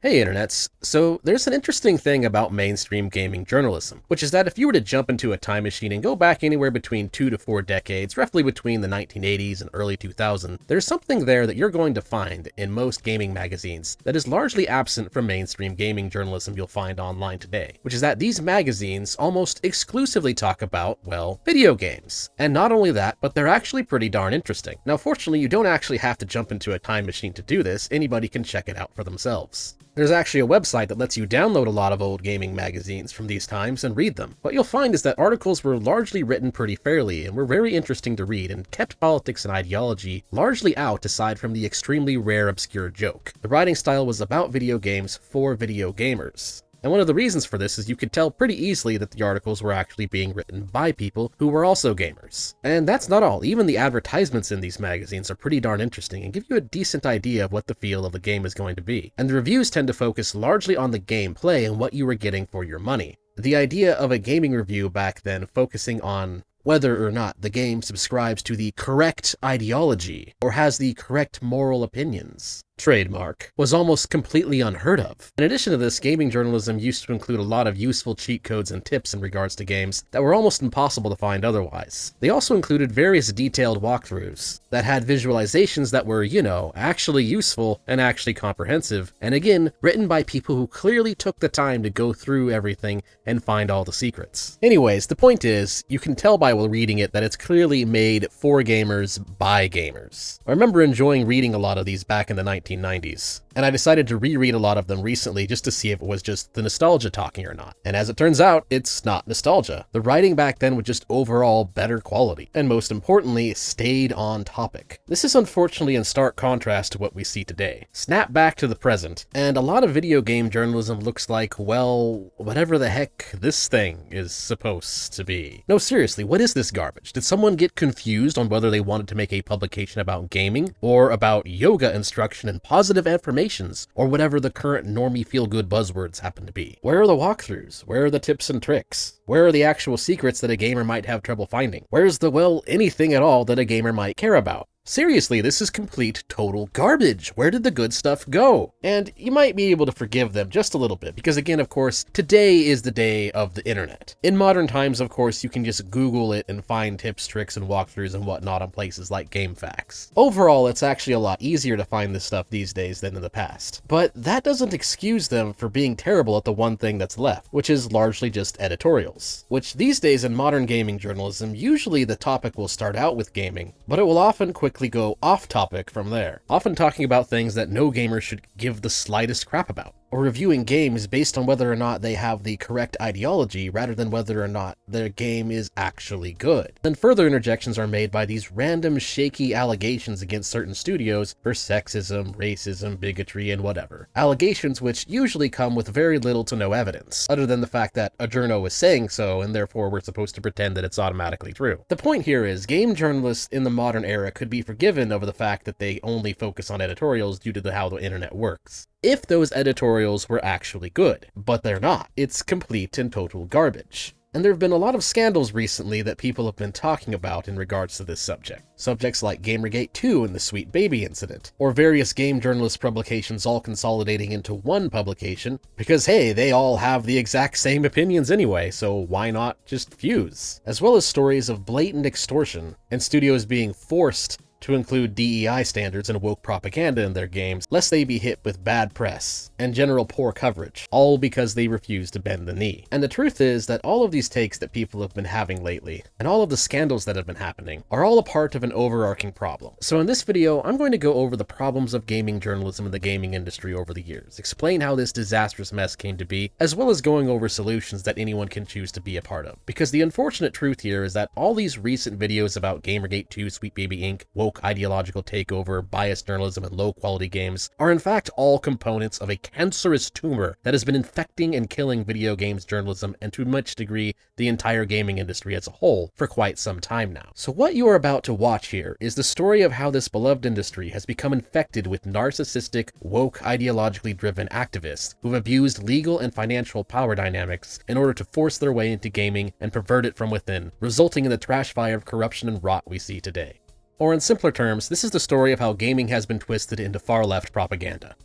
Hey internets, so there's an interesting thing about mainstream gaming journalism, which is that if you were to jump into a time machine and go back anywhere between 2 to 4 decades, roughly between the 1980s and early 2000, there's something there that you're going to find in most gaming magazines that is largely absent from mainstream gaming journalism you'll find online today, which is that these magazines almost exclusively talk about, well, video games. And not only that, but they're actually pretty darn interesting. Now fortunately, you don't actually have to jump into a time machine to do this, anybody can check it out for themselves. There's actually a website that lets you download a lot of old gaming magazines from these times and read them. What you'll find is that articles were largely written pretty fairly and were very interesting to read and kept politics and ideology largely out aside from the extremely rare obscure joke. The writing style was about video games for video gamers. And one of the reasons for this is you could tell pretty easily that the articles were actually being written by people who were also gamers. And that's not all, even the advertisements in these magazines are pretty darn interesting and give you a decent idea of what the feel of the game is going to be. And the reviews tend to focus largely on the gameplay and what you were getting for your money. The idea of a gaming review back then focusing on whether or not the game subscribes to the correct ideology or has the correct moral opinions, trademark, was almost completely unheard of. In addition to this, gaming journalism used to include a lot of useful cheat codes and tips in regards to games that were almost impossible to find otherwise. They also included various detailed walkthroughs that had visualizations that were, actually useful and actually comprehensive, and again, written by people who clearly took the time to go through everything and find all the secrets. Anyways, the point is, you can tell by reading it that it's clearly made for gamers by gamers. I remember enjoying reading a lot of these back in the 1990s, and I decided to reread a lot of them recently just to see if it was just the nostalgia talking or not. And as it turns out, it's not nostalgia. The writing back then was just overall better quality, and most importantly, stayed on topic. This is unfortunately in stark contrast to what we see today. Snap back to the present, and a lot of video game journalism looks like, well, whatever the heck this thing is supposed to be. No, seriously, what is this garbage? Did someone get confused on whether they wanted to make a publication about gaming, or about yoga instruction and positive affirmations, or whatever the current normie feel-good buzzwords happen to be? Where are the walkthroughs? Where are the tips and tricks? Where are the actual secrets that a gamer might have trouble finding? Where's the, well, anything at all that a gamer might care about? Seriously, this is complete, total garbage. Where did the good stuff go? And you might be able to forgive them just a little bit, because again, of course, today is the day of the internet. In modern times, of course, you can just Google it and find tips, tricks, and walkthroughs and whatnot on places like GameFAQs. Overall, it's actually a lot easier to find this stuff these days than in the past. But that doesn't excuse them for being terrible at the one thing that's left, which is largely just editorials. Which these days in modern gaming journalism, usually the topic will start out with gaming, but it will often quickly go off topic from there, often talking about things that no gamer should give the slightest crap about, or reviewing games based on whether or not they have the correct ideology rather than whether or not their game is actually good. Then further interjections are made by these random shaky allegations against certain studios for sexism, racism, bigotry, and whatever. Allegations which usually come with very little to no evidence, other than the fact that a journo is saying so, and therefore we're supposed to pretend that it's automatically true. The point here is, game journalists in the modern era could be forgiven over the fact that they only focus on editorials due to how the internet works, if those editorials were actually good, but they're not. It's complete and total garbage. And there have been a lot of scandals recently that people have been talking about in regards to this subject. Subjects like Gamergate 2 and the Sweet Baby incident, or various game journalist publications all consolidating into one publication, because hey, they all have the exact same opinions anyway, so why not just fuse? As well as stories of blatant extortion, and studios being forced to include DEI standards and woke propaganda in their games, lest they be hit with bad press and general poor coverage, all because they refuse to bend the knee. And the truth is that all of these takes that people have been having lately, and all of the scandals that have been happening, are all a part of an overarching problem. So in this video, I'm going to go over the problems of gaming journalism in the gaming industry over the years, explain how this disastrous mess came to be, as well as going over solutions that anyone can choose to be a part of. Because the unfortunate truth here is that all these recent videos about Gamergate 2, Sweet Baby Inc., woke ideological takeover, biased journalism, and low-quality games are in fact all components of a cancerous tumor that has been infecting and killing video games journalism and to much degree the entire gaming industry as a whole for quite some time now. So what you are about to watch here is the story of how this beloved industry has become infected with narcissistic, woke, ideologically driven activists who've abused legal and financial power dynamics in order to force their way into gaming and pervert it from within, resulting in the trash fire of corruption and rot we see today. Or in simpler terms, this is the story of how gaming has been twisted into far-left propaganda.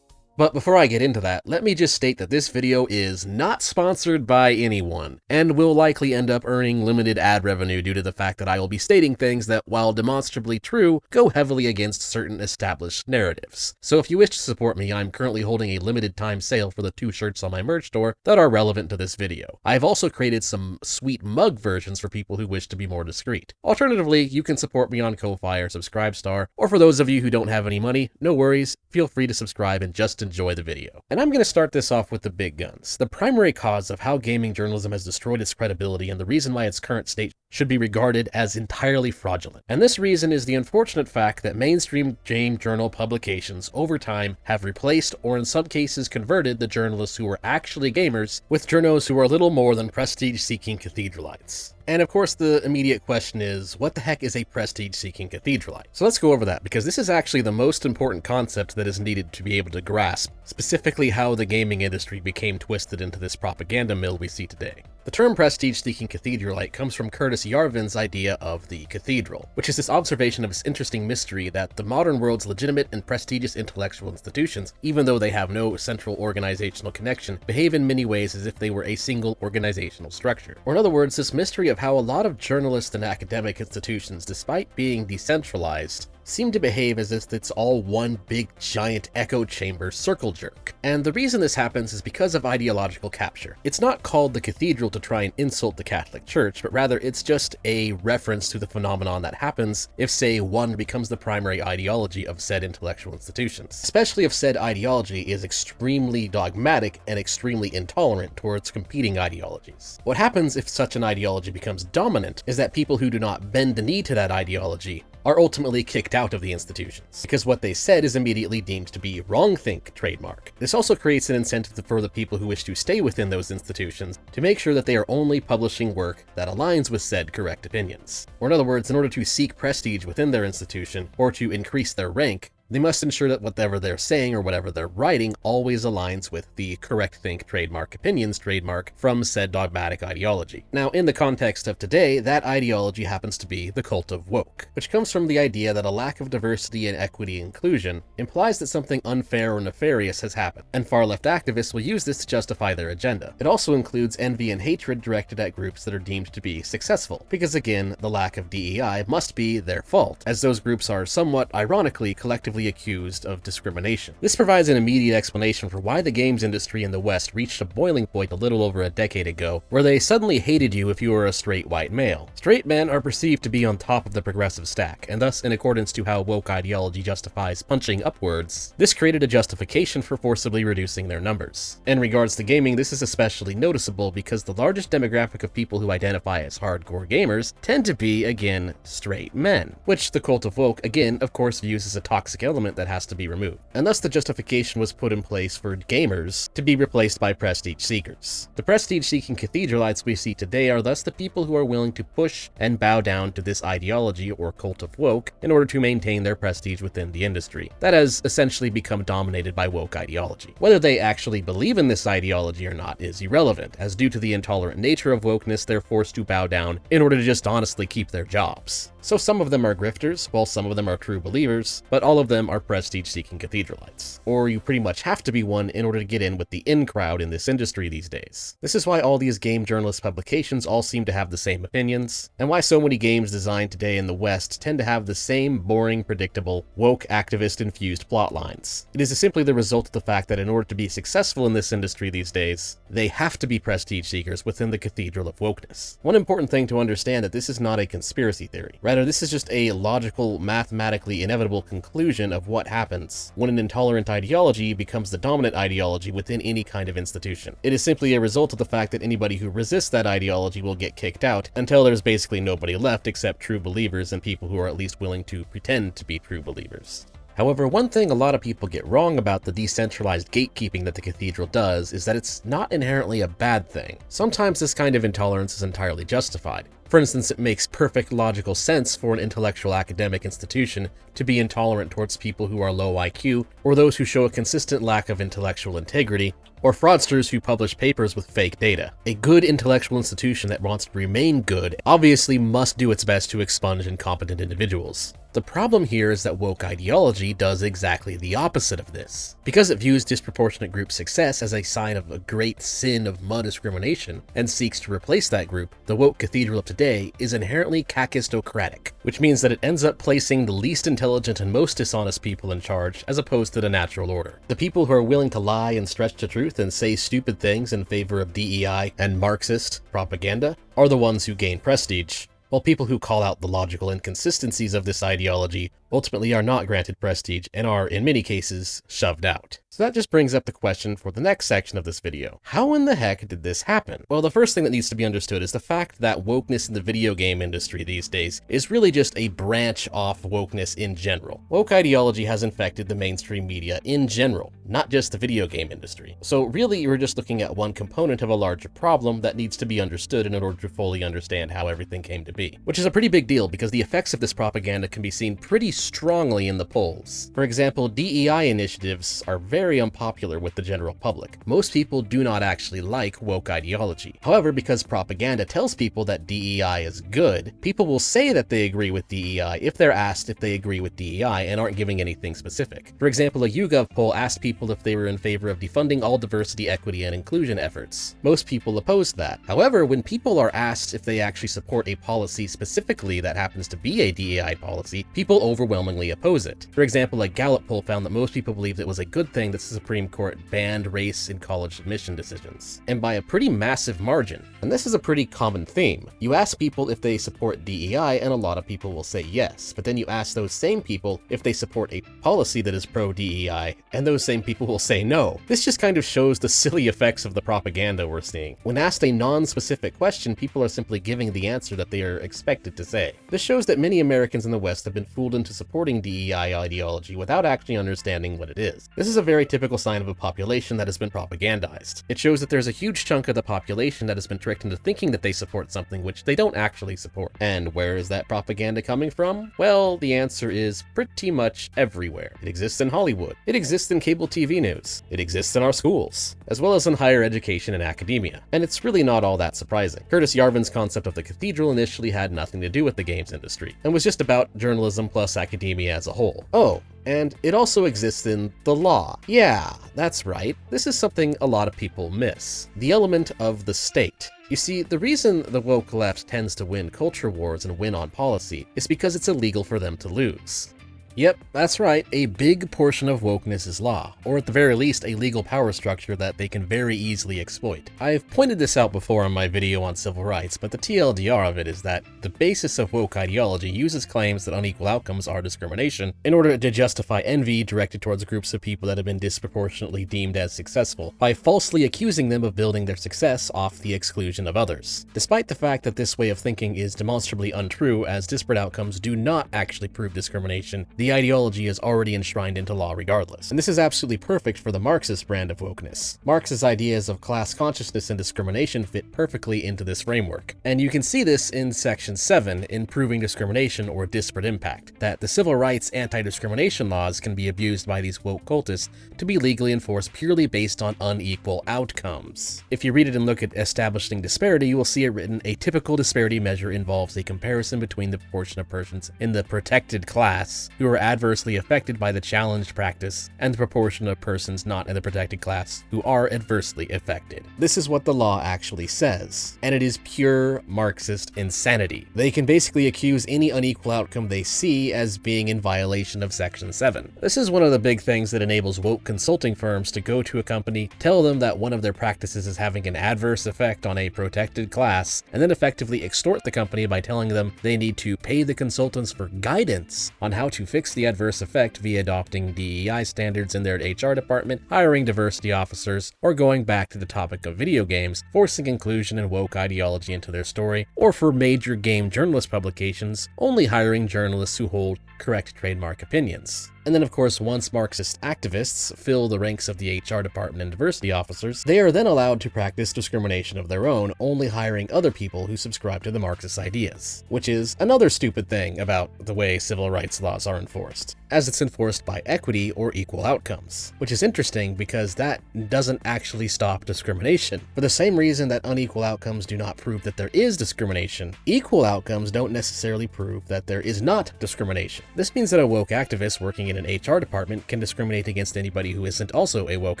But before I get into that, let me just state that this video is not sponsored by anyone, and will likely end up earning limited ad revenue due to the fact that I will be stating things that, while demonstrably true, go heavily against certain established narratives. So if you wish to support me, I'm currently holding a limited time sale for the 2 shirts on my merch store that are relevant to this video. I've also created some sweet mug versions for people who wish to be more discreet. Alternatively, you can support me on Ko-Fi or Subscribestar, or for those of you who don't have any money, no worries, feel free to subscribe and just enjoy the video. And I'm going to start this off with the big guns. The primary cause of how gaming journalism has destroyed its credibility and the reason why its current state should be regarded as entirely fraudulent. And this reason is the unfortunate fact that mainstream game journal publications over time have replaced, or in some cases converted, the journalists who were actually gamers with journos who are little more than prestige-seeking cathedralites. And of course, the immediate question is, what the heck is a prestige-seeking cathedralite? So let's go over that, because this is actually the most important concept that is needed to be able to grasp, specifically how the gaming industry became twisted into this propaganda mill we see today. The term prestige-seeking cathedralite comes from Curtis Yarvin's idea of the cathedral, which is this observation of this interesting mystery that the modern world's legitimate and prestigious intellectual institutions, even though they have no central organizational connection, behave in many ways as if they were a single organizational structure. Or in other words, this mystery of how a lot of journalists and academic institutions, despite being decentralized, seem to behave as if it's all one big giant echo chamber circle jerk. And the reason this happens is because of ideological capture. It's not called the cathedral to try and insult the Catholic Church, but rather it's just a reference to the phenomenon that happens if, say, one becomes the primary ideology of said intellectual institutions. Especially if said ideology is extremely dogmatic and extremely intolerant towards competing ideologies. What happens if such an ideology becomes dominant is that people who do not bend the knee to that ideology are ultimately kicked out of the institutions, because what they said is immediately deemed to be wrongthink trademark. This also creates an incentive for the people who wish to stay within those institutions to make sure that they are only publishing work that aligns with said correct opinions. Or in other words, in order to seek prestige within their institution, or to increase their rank, they must ensure that whatever they're saying or whatever they're writing always aligns with the correct think trademark opinions trademark from said dogmatic ideology. Now, in the context of today, that ideology happens to be the cult of woke, which comes from the idea that a lack of diversity and equity inclusion implies that something unfair or nefarious has happened, and far-left activists will use this to justify their agenda. It also includes envy and hatred directed at groups that are deemed to be successful, because again, the lack of DEI must be their fault, as those groups are somewhat ironically collectively accused of discrimination. This provides an immediate explanation for why the games industry in the West reached a boiling point a little over a decade ago, where they suddenly hated you if you were a straight white male. Straight men are perceived to be on top of the progressive stack, and thus, in accordance to how woke ideology justifies punching upwards, this created a justification for forcibly reducing their numbers. In regards to gaming, this is especially noticeable because the largest demographic of people who identify as hardcore gamers tend to be, again, straight men, which the cult of woke, again, of course, views as a toxic element that has to be removed. And thus the justification was put in place for gamers to be replaced by prestige seekers. The prestige-seeking cathedralites we see today are thus the people who are willing to push and bow down to this ideology or cult of woke in order to maintain their prestige within the industry that has essentially become dominated by woke ideology. Whether they actually believe in this ideology or not is irrelevant, as due to the intolerant nature of wokeness, they're forced to bow down in order to just honestly keep their jobs. So some of them are grifters, while some of them are true believers, but all of them are prestige-seeking cathedralites. Or you pretty much have to be one in order to get in with the in crowd in this industry these days. This is why all these game journalist publications all seem to have the same opinions, and why so many games designed today in the West tend to have the same boring, predictable, woke activist-infused plot lines. It is simply the result of the fact that in order to be successful in this industry these days, they have to be prestige seekers within the cathedral of wokeness. One important thing to understand that this is not a conspiracy theory. Rather, this is just a logical, mathematically inevitable conclusion of what happens when an intolerant ideology becomes the dominant ideology within any kind of institution. It is simply a result of the fact that anybody who resists that ideology will get kicked out until there's basically nobody left except true believers and people who are at least willing to pretend to be true believers. However, one thing a lot of people get wrong about the decentralized gatekeeping that the cathedral does is that it's not inherently a bad thing. Sometimes this kind of intolerance is entirely justified. For instance, it makes perfect logical sense for an intellectual academic institution to be intolerant towards people who are low IQ, or those who show a consistent lack of intellectual integrity, or fraudsters who publish papers with fake data. A good intellectual institution that wants to remain good obviously must do its best to expunge incompetent individuals. The problem here is that woke ideology does exactly the opposite of this. Because it views disproportionate group success as a sign of a great sin of mud discrimination and seeks to replace that group, the woke Cathedral of today is inherently kakistocratic, which means that it ends up placing the least intelligent and most dishonest people in charge as opposed to the natural order. The people who are willing to lie and stretch the truth and say stupid things in favor of DEI and Marxist propaganda are the ones who gain prestige, while people who call out the logical inconsistencies of this ideology ultimately are not granted prestige and are, in many cases, shoved out. So that just brings up the question for the next section of this video. How in the heck did this happen? Well, the first thing that needs to be understood is the fact that wokeness in the video game industry these days is really just a branch off wokeness in general. Woke ideology has infected the mainstream media in general, not just the video game industry. So really, we're just looking at one component of a larger problem that needs to be understood in order to fully understand how everything came to be. Which is a pretty big deal because the effects of this propaganda can be seen pretty strongly in the polls. For example, DEI initiatives are very unpopular with the general public. Most people do not actually like woke ideology. However, because propaganda tells people that DEI is good, people will say that they agree with DEI if they're asked if they agree with DEI and aren't giving anything specific. For example, a YouGov poll asked people if they were in favor of defunding all diversity, equity, and inclusion efforts. Most people opposed that. However, when people are asked if they actually support a policy specifically that happens to be a DEI policy, people overwhelmingly oppose it. For example, a Gallup poll found that most people believed it was a good thing that the Supreme Court banned race in college admission decisions, and by a pretty massive margin. And this is a pretty common theme. You ask people if they support DEI, and a lot of people will say yes, but then you ask those same people if they support a policy that is pro-DEI, and those same people will say no. This just kind of shows the silly effects of the propaganda we're seeing. When asked a non-specific question, people are simply giving the answer that they are expected to say. This shows that many Americans in the West have been fooled into supporting DEI ideology without actually understanding what it is. This is a very typical sign of a population that has been propagandized. It shows that there's a huge chunk of the population that has been tricked into thinking that they support something which they don't actually support. And where is that propaganda coming from? Well, the answer is pretty much everywhere. It exists in Hollywood. It exists in cable TV news. It exists in our schools, as well as in higher education and academia. And it's really not all that surprising. Curtis Yarvin's concept of the Cathedral initially had nothing to do with the games industry, and was just about journalism plus academia as a whole. Oh, and it also exists in the law. Yeah, that's right. This is something a lot of people miss. The element of the state. You see, the reason the woke left tends to win culture wars and win on policy is because it's illegal for them to lose. Yep, that's right, a big portion of wokeness is law, or at the very least a legal power structure that they can very easily exploit. I've pointed this out before in my video on civil rights, but the TLDR of it is that the basis of woke ideology uses claims that unequal outcomes are discrimination in order to justify envy directed towards groups of people that have been disproportionately deemed as successful, by falsely accusing them of building their success off the exclusion of others. Despite the fact that this way of thinking is demonstrably untrue, as disparate outcomes do not actually prove discrimination, the ideology is already enshrined into law regardless. And this is absolutely perfect for the Marxist brand of wokeness. Marx's ideas of class consciousness and discrimination fit perfectly into this framework. And you can see this in Section 7 in Proving Discrimination or Disparate Impact, that the civil rights anti-discrimination laws can be abused by these woke cultists to be legally enforced purely based on unequal outcomes. If you read it and look at establishing disparity, you will see it written, a typical disparity measure involves a comparison between the proportion of persons in the protected class who are adversely affected by the challenged practice and the proportion of persons not in the protected class who are adversely affected. This is what the law actually says, and it is pure Marxist insanity. They can basically accuse any unequal outcome they see as being in violation of Section 7. This is one of the big things that enables woke consulting firms to go to a company, tell them that one of their practices is having an adverse effect on a protected class, and then effectively extort the company by telling them they need to pay the consultants for guidance on how to fix the adverse effect via adopting DEI standards in their HR department, hiring diversity officers, or going back to the topic of video games, forcing inclusion and woke ideology into their story, or for major game journalist publications, only hiring journalists who hold correct trademark opinions. And then of course, once Marxist activists fill the ranks of the HR department and diversity officers, they are then allowed to practice discrimination of their own, only hiring other people who subscribe to the Marxist ideas, which is another stupid thing about the way civil rights laws are enforced. as it's enforced by equity or equal outcomes, which is interesting because that doesn't actually stop discrimination. For the same reason that unequal outcomes do not prove that there is discrimination, equal outcomes don't necessarily prove that there is not discrimination. This means that a woke activist working in an HR department can discriminate against anybody who isn't also a woke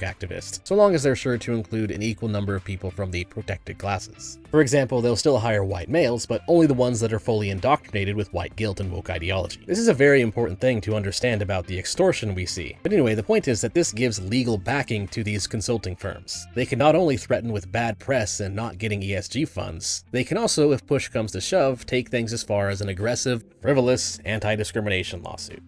activist, so long as they're sure to include an equal number of people from the protected classes. For example, they'll still hire white males, but only the ones that are fully indoctrinated with white guilt and woke ideology. This is a very important thing to understand about the extortion we see. But anyway, the point is that this gives legal backing to these consulting firms. They can not only threaten with bad press and not getting ESG funds, they can also, if push comes to shove, take things as far as an aggressive, frivolous, anti-discrimination lawsuit.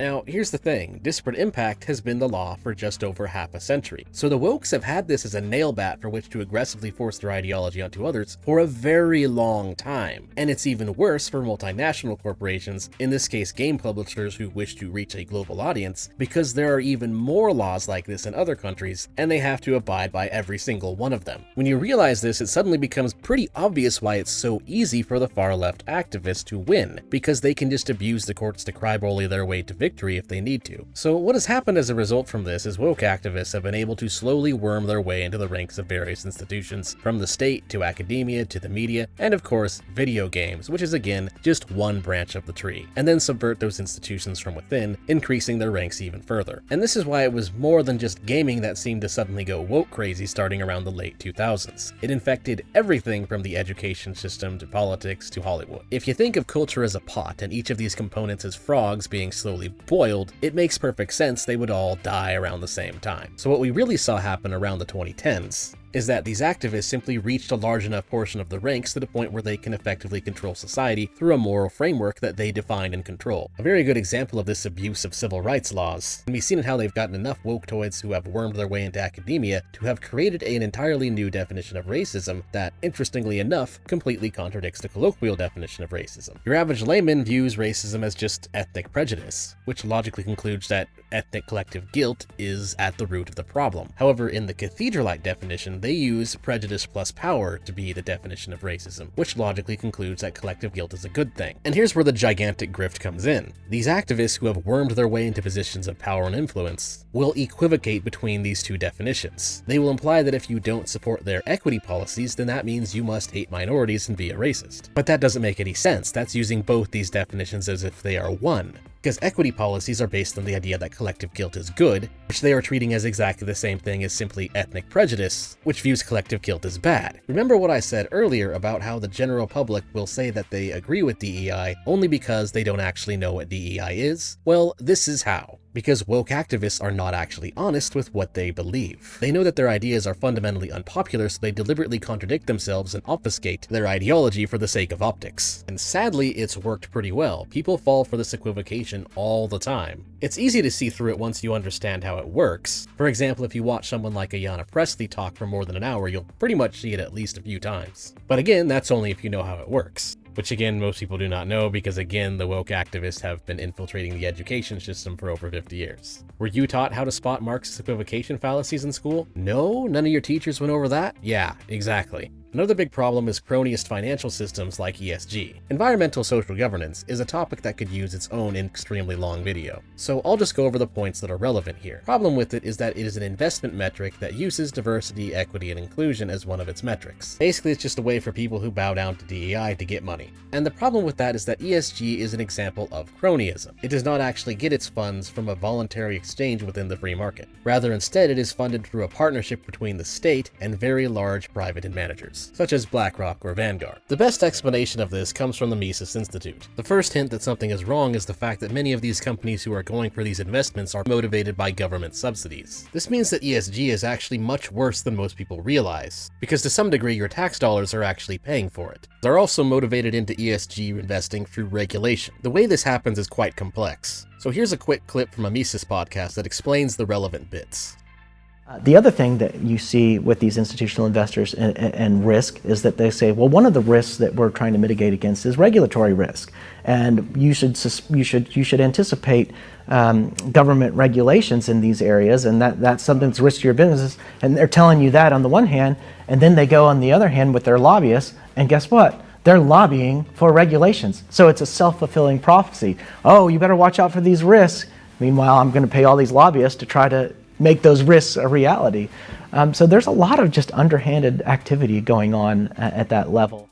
Now, here's the thing, disparate impact has been the law for just over half a century, so the wokes have had this as a nail bat for which to aggressively force their ideology onto others for a very long time. And it's even worse for multinational corporations, in this case game publishers who wish to reach a global audience, because there are even more laws like this in other countries, and they have to abide by every single one of them. When you realize this, it suddenly becomes pretty obvious why it's so easy for the far-left activists to win, because they can just abuse the courts to crybaby their way to victory if they need to. So what has happened as a result from this is woke activists have been able to slowly worm their way into the ranks of various institutions, from the state to academia to the media, and of course, video games, which is again, just one branch of the tree, and then subvert those institutions from within, increasing their ranks even further. And this is why it was more than just gaming that seemed to suddenly go woke crazy starting around the late 2000s. It infected everything from the education system to politics to Hollywood. If you think of culture as a pot and each of these components as frogs being slowly boiled, it makes perfect sense they would all die around the same time. So what we really saw happen around the 2010s is that these activists simply reached a large enough portion of the ranks to the point where they can effectively control society through a moral framework that they define and control. A very good example of this abuse of civil rights laws can be seen in how they've gotten enough woketoids who have wormed their way into academia to have created an entirely new definition of racism that, interestingly enough, completely contradicts the colloquial definition of racism. Your average layman views racism as just ethnic prejudice, which logically concludes that ethnic collective guilt is at the root of the problem. However, in the Cathedral-like definition, they use prejudice plus power to be the definition of racism, which logically concludes that collective guilt is a good thing. And here's where the gigantic grift comes in. These activists who have wormed their way into positions of power and influence will equivocate between these two definitions. They will imply that if you don't support their equity policies, then that means you must hate minorities and be a racist. But that doesn't make any sense. That's using both these definitions as if they are one. Because equity policies are based on the idea that collective guilt is good, which they are treating as exactly the same thing as simply ethnic prejudice, which views collective guilt as bad. Remember what I said earlier about how the general public will say that they agree with DEI only because they don't actually know what DEI is? Well, this is how. Because woke activists are not actually honest with what they believe. They know that their ideas are fundamentally unpopular, so they deliberately contradict themselves and obfuscate their ideology for the sake of optics. And sadly, it's worked pretty well. People fall for this equivocation all the time. It's easy to see through it once you understand how it works. For example, if you watch someone like Ayanna Pressley talk for more than an hour, you'll pretty much see it at least a few times. But again, that's only if you know how it works. Which again, most people do not know because again, the woke activists have been infiltrating the education system for over 50 years. Were you taught how to spot Marxist equivocation fallacies in school? No? None of your teachers went over that? Yeah, exactly. Another big problem is cronyist financial systems like ESG. Environmental social governance is a topic that could use its own extremely long video, so I'll just go over the points that are relevant here. Problem with it is that it is an investment metric that uses diversity, equity, and inclusion as one of its metrics. Basically, it's just a way for people who bow down to DEI to get money. And the problem with that is that ESG is an example of cronyism. It does not actually get its funds from a voluntary exchange within the free market. Rather, instead, it is funded through a partnership between the state and very large private managers, such as BlackRock or Vanguard. The best explanation of this comes from the Mises Institute. The first hint that something is wrong is the fact that many of these companies who are going for these investments are motivated by government subsidies. This means that ESG is actually much worse than most people realize, because to some degree your tax dollars are actually paying for it. They're also motivated into ESG investing through regulation. The way this happens is quite complex. So here's a quick clip from a Mises podcast that explains the relevant bits. The other thing that you see with these institutional investors and risk is that they say, well, one of the risks that we're trying to mitigate against is regulatory risk, and you should anticipate government regulations in these areas, and that's something that's risk to your business. And they're telling you that on the one hand, and then they go on the other hand with their lobbyists, and guess what? they're lobbying for regulations. So it's a self-fulfilling prophecy. Oh, you better watch out for these risks. Meanwhile, I'm going to pay all these lobbyists to try to make those risks a reality. So there's a lot of just underhanded activity going on at that level.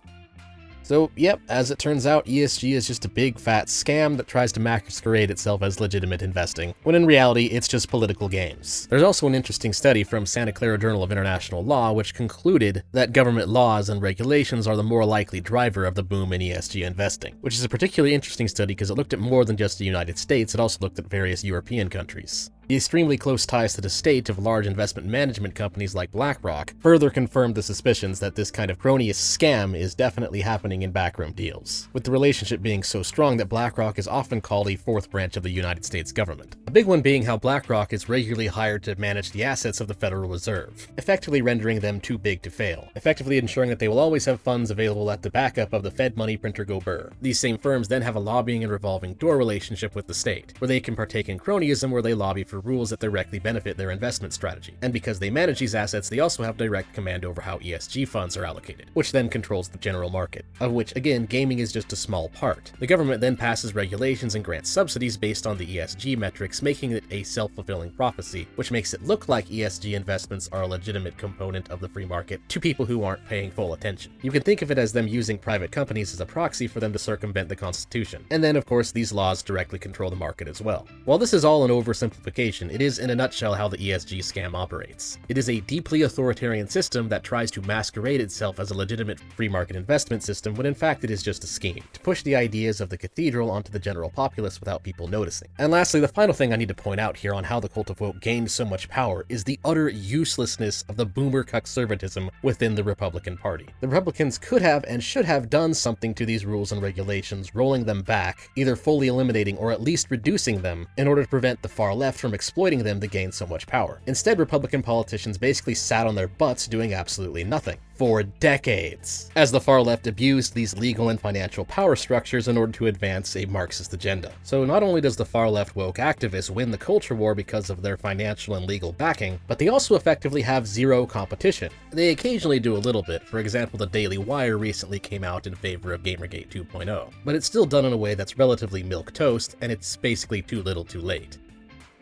So, yep, as it turns out, ESG is just a big fat scam that tries to masquerade itself as legitimate investing, when in reality, it's just political games. There's also an interesting study from Santa Clara Journal of International Law which concluded that government laws and regulations are the more likely driver of the boom in ESG investing, which is a particularly interesting study because it looked at more than just the United States, it also looked at various European countries. The extremely close ties to the state of large investment management companies like BlackRock further confirmed the suspicions that this kind of cronyist scam is definitely happening in backroom deals, with the relationship being so strong that BlackRock is often called a fourth branch of the United States government. A big one being how BlackRock is regularly hired to manage the assets of the Federal Reserve, effectively rendering them too big to fail, effectively ensuring that they will always have funds available at the backup of the Fed money printer go burr. These same firms then have a lobbying and revolving door relationship with the state, where they can partake in cronyism where they lobby for rules that directly benefit their investment strategy. And because they manage these assets, they also have direct command over how ESG funds are allocated, which then controls the general market, of which, again, gaming is just a small part. The government then passes regulations and grants subsidies based on the ESG metrics, making it a self-fulfilling prophecy, which makes it look like ESG investments are a legitimate component of the free market to people who aren't paying full attention. You can think of it as them using private companies as a proxy for them to circumvent the Constitution. And then, of course, these laws directly control the market as well. While this is all an oversimplification, it is in a nutshell how the ESG scam operates. It is a deeply authoritarian system that tries to masquerade itself as a legitimate free market investment system when in fact it is just a scheme to push the ideas of the Cathedral onto the general populace without people noticing. And lastly, the final thing I need to point out here on how the cult of woke gained so much power is the utter uselessness of the boomer conservatism within the Republican Party. The Republicans could have and should have done something to these rules and regulations, rolling them back, either fully eliminating or at least reducing them in order to prevent the far left from exploiting them to gain so much power. Instead, Republican politicians basically sat on their butts doing absolutely nothing for decades, as the far left abused these legal and financial power structures in order to advance a Marxist agenda. So not only does the far left woke activists win the culture war because of their financial and legal backing, but they also effectively have zero competition. They occasionally do a little bit. For example, the Daily Wire recently came out in favor of Gamergate 2.0, but it's still done in a way that's relatively milquetoast, and it's basically too little too late.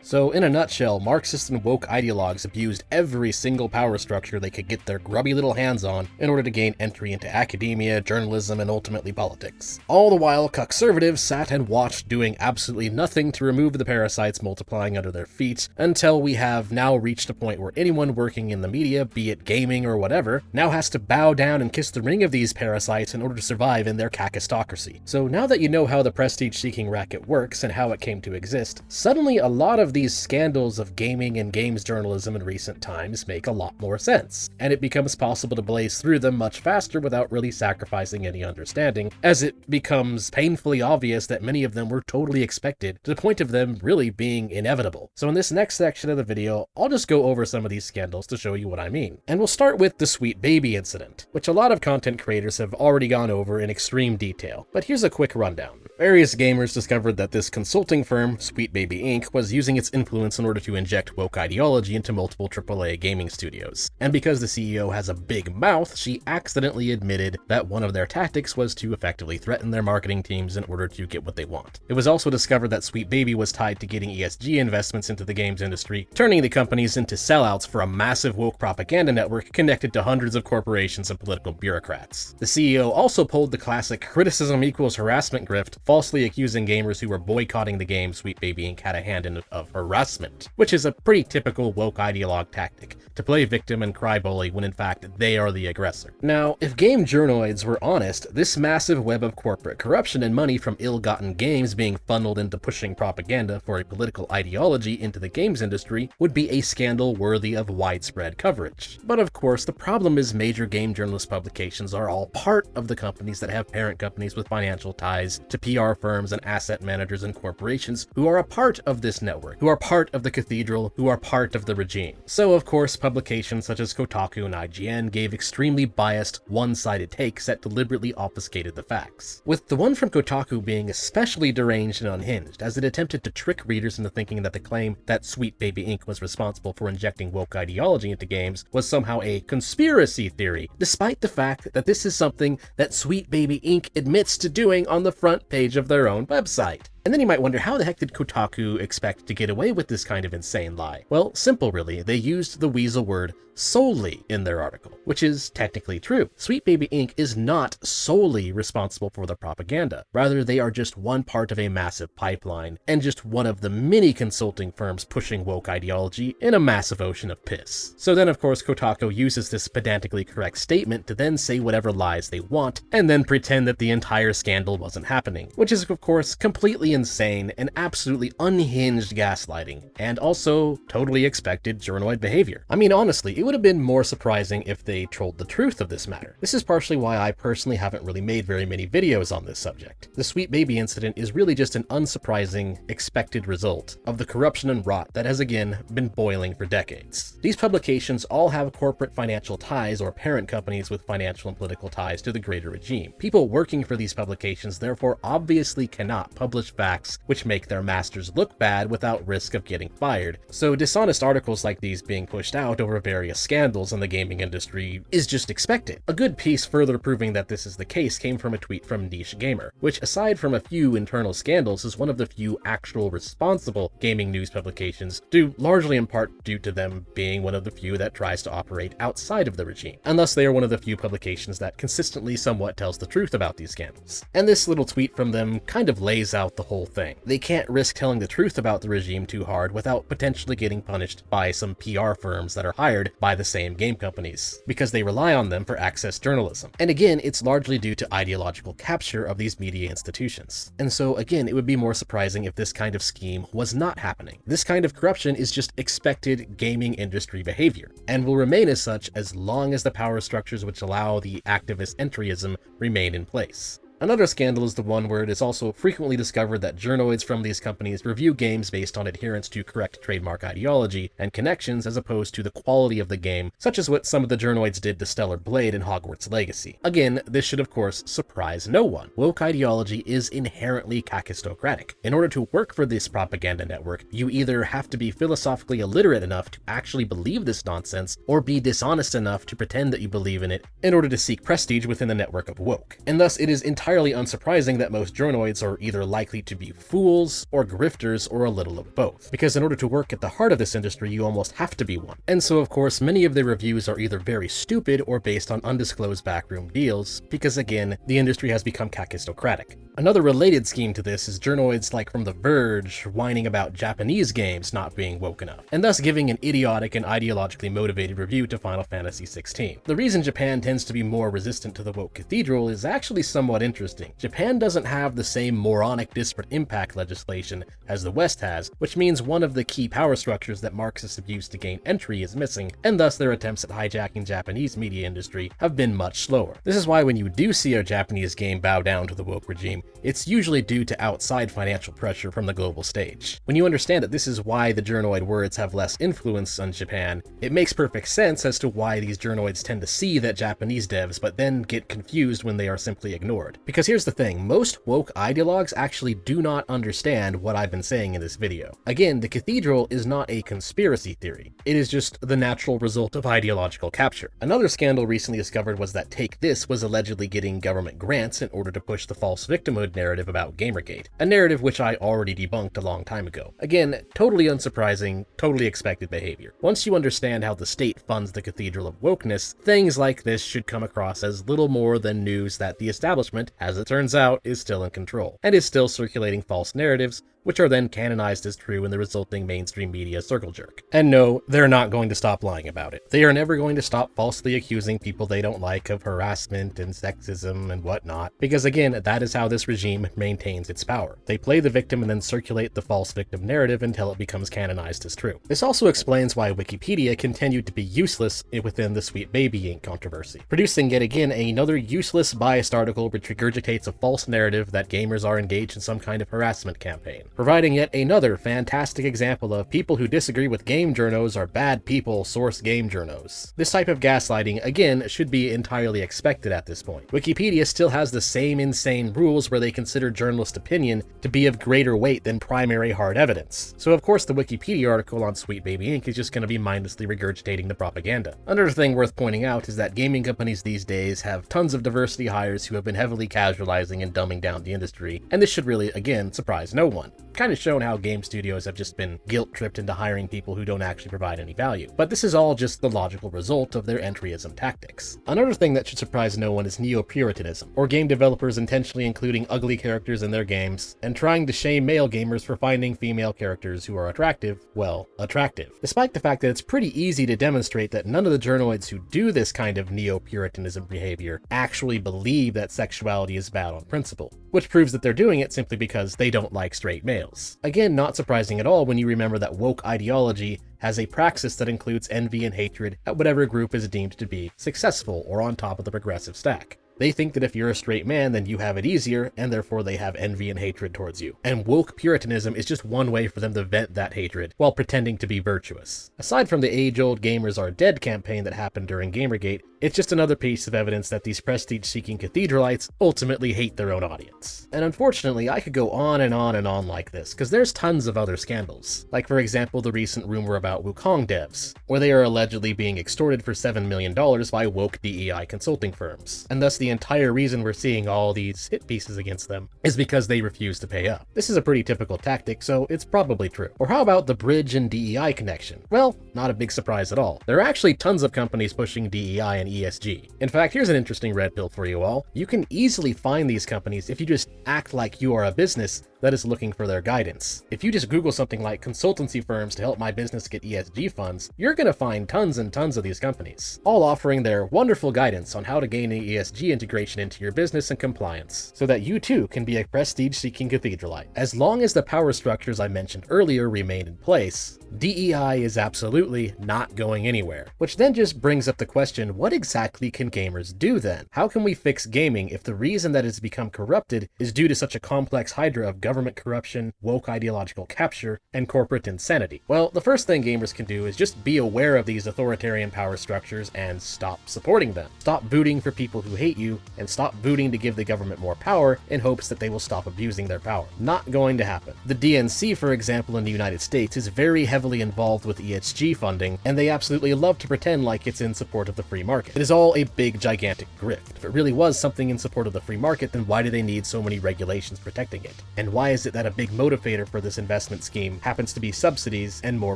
So in a nutshell, Marxists and woke ideologues abused every single power structure they could get their grubby little hands on in order to gain entry into academia, journalism, and ultimately politics. All the while, conservatives sat and watched doing absolutely nothing to remove the parasites multiplying under their feet, until we have now reached a point where anyone working in the media, be it gaming or whatever, now has to bow down and kiss the ring of these parasites in order to survive in their kakistocracy. So now that you know how the prestige-seeking racket works and how it came to exist, suddenly a lot of these scandals of gaming and games journalism in recent times make a lot more sense, and it becomes possible to blaze through them much faster without really sacrificing any understanding, as it becomes painfully obvious that many of them were totally expected, to the point of them really being inevitable. So in this next section of the video, I'll just go over some of these scandals to show you what I mean. And we'll start with the Sweet Baby incident, which a lot of content creators have already gone over in extreme detail, but here's a quick rundown. Various gamers discovered that this consulting firm, Sweet Baby Inc., was using its influence in order to inject woke ideology into multiple AAA gaming studios. And because the CEO has a big mouth, she accidentally admitted that one of their tactics was to effectively threaten their marketing teams in order to get what they want. It was also discovered that Sweet Baby was tied to getting ESG investments into the games industry, turning the companies into sellouts for a massive woke propaganda network connected to hundreds of corporations and political bureaucrats. The CEO also pulled the classic criticism equals harassment grift, falsely accusing gamers who were boycotting the game Sweet Baby Inc. had a hand in of harassment, which is a pretty typical woke ideologue tactic, to play victim and cry bully when in fact they are the aggressor. Now, if game journoids were honest, this massive web of corporate corruption and money from ill-gotten games being funneled into pushing propaganda for a political ideology into the games industry would be a scandal worthy of widespread coverage. But of course, the problem is major game journalist publications are all part of the companies that have parent companies with financial ties to people PR firms and asset managers and corporations who are a part of this network, who are part of the Cathedral, who are part of the regime. So of course, publications such as Kotaku and IGN gave extremely biased, one-sided takes that deliberately obfuscated the facts. With the one from Kotaku being especially deranged and unhinged, as it attempted to trick readers into thinking that the claim that Sweet Baby Inc. was responsible for injecting woke ideology into games was somehow a conspiracy theory, despite the fact that this is something that Sweet Baby Inc. admits to doing on the front page of their own website. And then you might wonder, how the heck did Kotaku expect to get away with this kind of insane lie? Well, simple really. They used the weasel word solely in their article, which is technically true. Sweet Baby Inc. is not solely responsible for the propaganda. Rather, they are just one part of a massive pipeline, and just one of the many consulting firms pushing woke ideology in a massive ocean of piss. So then, of course, Kotaku uses this pedantically correct statement to then say whatever lies they want, and then pretend that the entire scandal wasn't happening, which is, of course, completely insane and absolutely unhinged gaslighting, and also totally expected journoid behavior. I mean, honestly, it would have been more surprising if they told the truth of this matter. This is partially why I personally haven't really made very many videos on this subject. The Sweet Baby incident is really just an unsurprising, expected result of the corruption and rot that has again been boiling for decades. These publications all have corporate financial ties or parent companies with financial and political ties to the greater regime. People working for these publications therefore obviously cannot publish facts which make their masters look bad without risk of getting fired. So dishonest articles like these being pushed out over various scandals in the gaming industry is just expected. A good piece further proving that this is the case came from a tweet from Niche Gamer, which aside from a few internal scandals is one of the few actual responsible gaming news publications, due largely in part due to them being one of the few that tries to operate outside of the regime, and thus they are one of the few publications that consistently somewhat tells the truth about these scandals. And this little tweet from them kind of lays out the whole thing. They can't risk telling the truth about the regime too hard without potentially getting punished by some PR firms that are hired by the same game companies, because they rely on them for access journalism. And again, it's largely due to ideological capture of these media institutions. And so again, it would be more surprising if this kind of scheme was not happening. This kind of corruption is just expected gaming industry behavior, and will remain as such as long as the power structures which allow the activist entryism remain in place. Another scandal is the one where it is also frequently discovered that journoids from these companies review games based on adherence to correct trademark ideology and connections as opposed to the quality of the game, such as what some of the journoids did to Stellar Blade and Hogwarts Legacy. Again, this should of course surprise no one. Woke ideology is inherently kakistocratic. In order to work for this propaganda network, you either have to be philosophically illiterate enough to actually believe this nonsense, or be dishonest enough to pretend that you believe in it in order to seek prestige within the network of woke. And thus it is entirely unsurprising that most journoids are either likely to be fools or grifters or a little of both, because in order to work at the heart of this industry you almost have to be one. And so of course many of their reviews are either very stupid or based on undisclosed backroom deals, because again, the industry has become kakistocratic. Another related scheme to this is journoids like from The Verge whining about Japanese games not being woke enough, and thus giving an idiotic and ideologically motivated review to Final Fantasy XVI. The reason Japan tends to be more resistant to the woke Cathedral is actually somewhat interesting. Japan doesn't have the same moronic disparate impact legislation as the West has, which means one of the key power structures that Marxists have used to gain entry is missing, and thus their attempts at hijacking Japanese media industry have been much slower. This is why when you do see a Japanese game bow down to the woke regime, it's usually due to outside financial pressure from the global stage. When you understand that this is why the journoid words have less influence on Japan, it makes perfect sense as to why these journoids tend to see that Japanese devs but then get confused when they are simply ignored. Because here's the thing, most woke ideologues actually do not understand what I've been saying in this video. Again, the Cathedral is not a conspiracy theory. It is just the natural result of ideological capture. Another scandal recently discovered was that Take This was allegedly getting government grants in order to push the false victimhood narrative about Gamergate, a narrative which I already debunked a long time ago. Again, totally unsurprising, totally expected behavior. Once you understand how the state funds the Cathedral of Wokeness, things like this should come across as little more than news that the establishment, as it turns out, is still in control, and is still circulating false narratives which are then canonized as true in the resulting mainstream media circle jerk. And no, they're not going to stop lying about it. They are never going to stop falsely accusing people they don't like of harassment and sexism and whatnot, because again, that is how this regime maintains its power. They play the victim and then circulate the false victim narrative until it becomes canonized as true. This also explains why Wikipedia continued to be useless within the Sweet Baby Inc. controversy, producing yet again another useless biased article which regurgitates a false narrative that gamers are engaged in some kind of harassment campaign, providing yet another fantastic example of people who disagree with game journos are bad people source game journos. This type of gaslighting, again, should be entirely expected at this point. Wikipedia still has the same insane rules where they consider journalist opinion to be of greater weight than primary hard evidence. So of course the Wikipedia article on Sweet Baby Inc. is just going to be mindlessly regurgitating the propaganda. Another thing worth pointing out is that gaming companies these days have tons of diversity hires who have been heavily casualizing and dumbing down the industry, and this should really, again, surprise no one. Kind of shown how game studios have just been guilt-tripped into hiring people who don't actually provide any value. But this is all just the logical result of their entryism tactics. Another thing that should surprise no one is neo-puritanism, or game developers intentionally including ugly characters in their games, and trying to shame male gamers for finding female characters who are attractive, well, attractive. Despite the fact that it's pretty easy to demonstrate that none of the journoids who do this kind of neo-puritanism behavior actually believe that sexuality is bad on principle, which proves that they're doing it simply because they don't like straight males. Again, not surprising at all when you remember that woke ideology has a praxis that includes envy and hatred at whatever group is deemed to be successful or on top of the progressive stack. They think that if you're a straight man, then you have it easier, and therefore they have envy and hatred towards you. And woke puritanism is just one way for them to vent that hatred, while pretending to be virtuous. Aside from the age-old Gamers Are Dead campaign that happened during Gamergate, it's just another piece of evidence that these prestige-seeking cathedralites ultimately hate their own audience. And unfortunately, I could go on and on and on like this, because there's tons of other scandals. Like for example, the recent rumor about Wukong devs, where they are allegedly being extorted for $7 million by woke DEI consulting firms. And thus the entire reason we're seeing all these hit pieces against them is because they refuse to pay up. This is a pretty typical tactic, so it's probably true. Or how about the Bridge and DEI connection? Well, not a big surprise at all. There are actually tons of companies pushing DEI and ESG. In fact, here's an interesting red pill for you all. You can easily find these companies if you just act like you are a business that is looking for their guidance. If you just Google something like consultancy firms to help my business get ESG funds, you're gonna find tons and tons of these companies, all offering their wonderful guidance on how to gain an ESG integration into your business and compliance, so that you too can be a prestige-seeking cathedralite. As long as the power structures I mentioned earlier remain in place, DEI is absolutely not going anywhere. Which then just brings up the question, what exactly can gamers do then? How can we fix gaming if the reason that it's become corrupted is due to such a complex hydra of government corruption, woke ideological capture, and corporate insanity? Well, the first thing gamers can do is just be aware of these authoritarian power structures and stop supporting them. Stop voting for people who hate you, and stop voting to give the government more power in hopes that they will stop abusing their power. Not going to happen. The DNC, for example, in the United States is very heavily involved with ESG funding, and they absolutely love to pretend like it's in support of the free market. It is all a big, gigantic grift. If it really was something in support of the free market, then why do they need so many regulations protecting it? And why is it that a big motivator for this investment scheme happens to be subsidies and more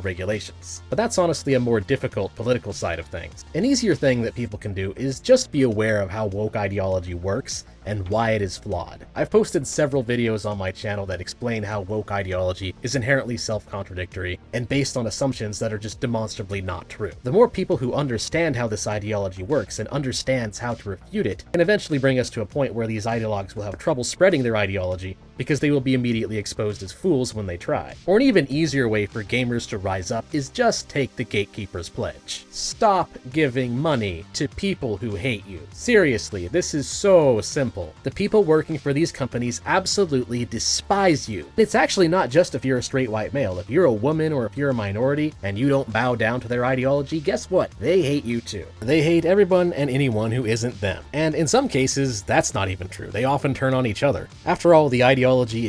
regulations? But that's honestly a more difficult political side of things. An easier thing that people can do is just be aware of how woke ideology works and why it is flawed. I've posted several videos on my channel that explain how woke ideology is inherently self-contradictory and based on assumptions that are just demonstrably not true. The more people who understand how this ideology works and understands how to refute it can eventually bring us to a point where these ideologues will have trouble spreading their ideology because they will be immediately exposed as fools when they try. Or an even easier way for gamers to rise up is just take the gatekeeper's pledge. Stop giving money to people who hate you. Seriously, this is so simple. The people working for these companies absolutely despise you. It's actually not just if you're a straight white male. If you're a woman or if you're a minority and you don't bow down to their ideology, guess what? They hate you too. They hate everyone and anyone who isn't them. And in some cases, that's not even true. They often turn on each other. After all, the ideology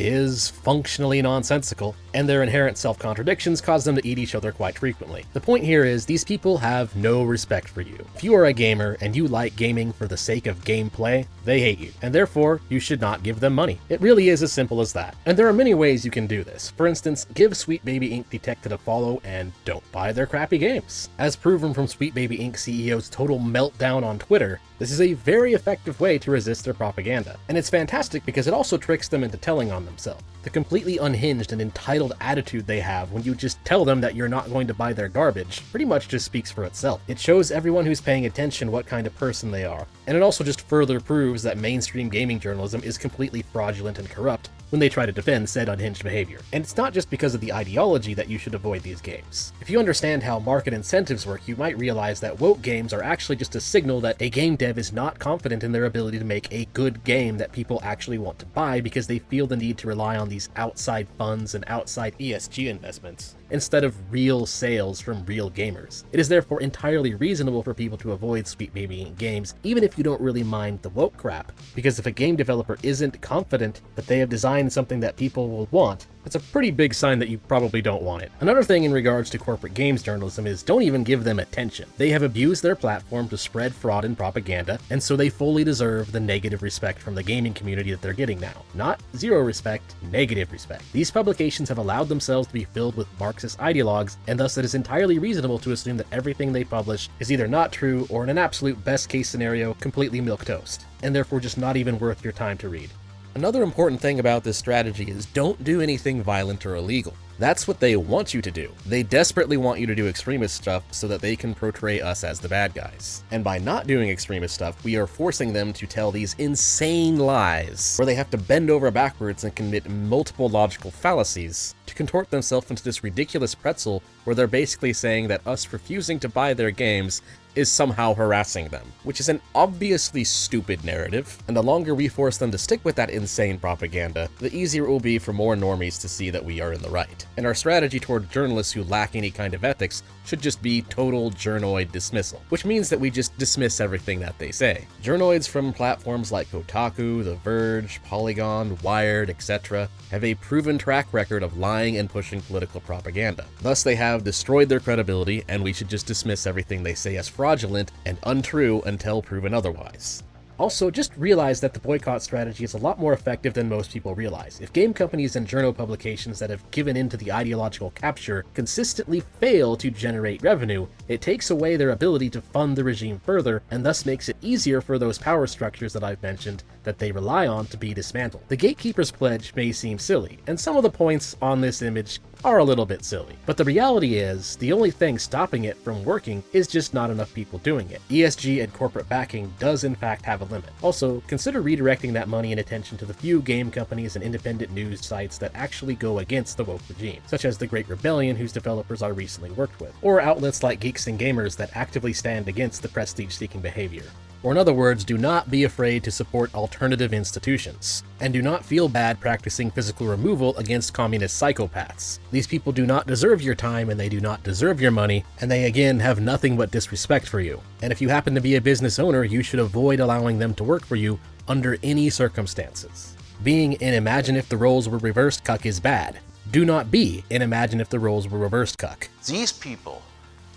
is functionally nonsensical, and their inherent self-contradictions cause them to eat each other quite frequently. The point here is these people have no respect for you. If you are a gamer and you like gaming for the sake of gameplay, they hate you, and therefore you should not give them money. It really is as simple as that. And there are many ways you can do this. For instance, give Sweet Baby Inc. Detected a follow and don't buy their crappy games. As proven from Sweet Baby Inc. CEO's total meltdown on Twitter, this is a very effective way to resist their propaganda. And it's fantastic because it also tricks them into telling on themselves. The completely unhinged and entitled attitude they have when you just tell them that you're not going to buy their garbage pretty much just speaks for itself. It shows everyone who's paying attention what kind of person they are, and it also just further proves that mainstream gaming journalism is completely fraudulent and corrupt when they try to defend said unhinged behavior. And it's not just because of the ideology that you should avoid these games. If you understand how market incentives work, you might realize that woke games are actually just a signal that a game dev is not confident in their ability to make a good game that people actually want to buy because they feel the need to rely on these outside funds and outside ESG investments instead of real sales from real gamers. It is therefore entirely reasonable for people to avoid Sweet Baby Inc. games, even if you don't really mind the woke crap, because if a game developer isn't confident that they have designed something that people will want, it's a pretty big sign that you probably don't want it. Another thing in regards to corporate games journalism is don't even give them attention. They have abused their platform to spread fraud and propaganda, and so they fully deserve the negative respect from the gaming community that they're getting now. Not zero respect, negative respect. These publications have allowed themselves to be filled with Marxist ideologues, and thus it is entirely reasonable to assume that everything they publish is either not true or, in an absolute best case scenario, completely milquetoast, and therefore just not even worth your time to read. Another important thing about this strategy is don't do anything violent or illegal. That's what they want you to do. They desperately want you to do extremist stuff so that they can portray us as the bad guys. And by not doing extremist stuff, we are forcing them to tell these insane lies, where they have to bend over backwards and commit multiple logical fallacies to contort themselves into this ridiculous pretzel where they're basically saying that us refusing to buy their games is somehow harassing them, which is an obviously stupid narrative, and the longer we force them to stick with that insane propaganda, the easier it will be for more normies to see that we are in the right. And our strategy toward journalists who lack any kind of ethics should just be total journoid dismissal, which means that we just dismiss everything that they say. Journoids from platforms like Kotaku, The Verge, Polygon, Wired, etc. have a proven track record of lying and pushing political propaganda. Thus, they have destroyed their credibility, and we should just dismiss everything they say as fraudulent and untrue until proven otherwise. Also, just realize that the boycott strategy is a lot more effective than most people realize. If game companies and journal publications that have given in to the ideological capture consistently fail to generate revenue, it takes away their ability to fund the regime further, and thus makes it easier for those power structures that I've mentioned that they rely on to be dismantled. The Gatekeeper's Pledge may seem silly, and some of the points on this image are a little bit silly, but the reality is, the only thing stopping it from working is just not enough people doing it. ESG and corporate backing does in fact have a limit. Also, consider redirecting that money and attention to the few game companies and independent news sites that actually go against the woke regime, such as The Great Rebellion, whose developers I recently worked with, or outlets like Geeks and Gamers that actively stand against the prestige-seeking behavior. Or in other words, do not be afraid to support alternative institutions, and do not feel bad practicing physical removal against communist psychopaths. These people do not deserve your time, and they do not deserve your money, and they again have nothing but disrespect for you. And if you happen to be a business owner, you should avoid allowing them to work for you under any circumstances. Being an imagine if the roles were reversed cuck is bad. Do not be an imagine if the roles were reversed cuck. These people,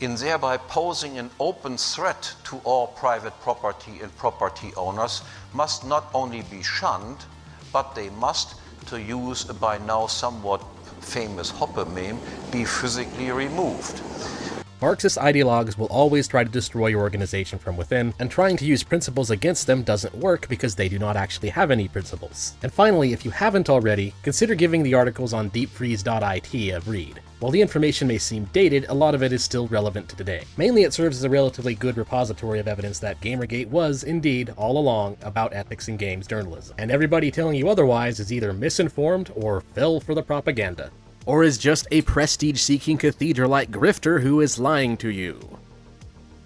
in thereby posing an open threat to all private property and property owners, must not only be shunned, but they must, to use a by now somewhat famous Hoppe meme, be physically removed. Marxist ideologues will always try to destroy your organization from within, and trying to use principles against them doesn't work because they do not actually have any principles. And finally, if you haven't already, consider giving the articles on deepfreeze.it a read. While the information may seem dated, a lot of it is still relevant to today. Mainly it serves as a relatively good repository of evidence that Gamergate was, indeed, all along, about ethics in games journalism. And everybody telling you otherwise is either misinformed or fell for the propaganda, or is just a prestige-seeking cathedral-like grifter who is lying to you.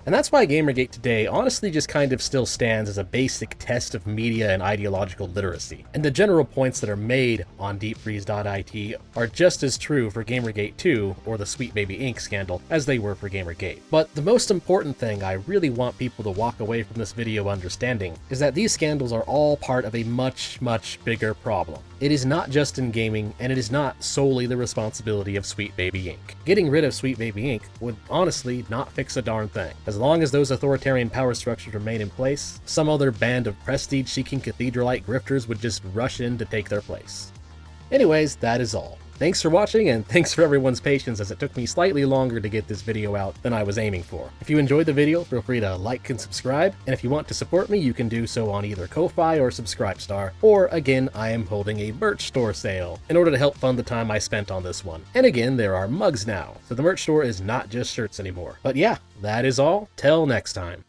And that's why Gamergate today honestly just kind of still stands as a basic test of media and ideological literacy. And the general points that are made on deepfreeze.it are just as true for Gamergate 2 or the Sweet Baby Inc. scandal as they were for Gamergate. But the most important thing I really want people to walk away from this video understanding is that these scandals are all part of a much, much bigger problem. It is not just in gaming, and it is not solely the responsibility of Sweet Baby Inc. Getting rid of Sweet Baby Inc. would honestly not fix a darn thing. As long as those authoritarian power structures remain in place, some other band of prestige-seeking cathedral-like grifters would just rush in to take their place. Anyways, that is all. Thanks for watching, and thanks for everyone's patience as it took me slightly longer to get this video out than I was aiming for. If you enjoyed the video, feel free to like and subscribe, and if you want to support me, you can do so on either Ko-Fi or Subscribestar, or again, I am holding a merch store sale in order to help fund the time I spent on this one. And again, there are mugs now, so the merch store is not just shirts anymore. But yeah, that is all. Till next time.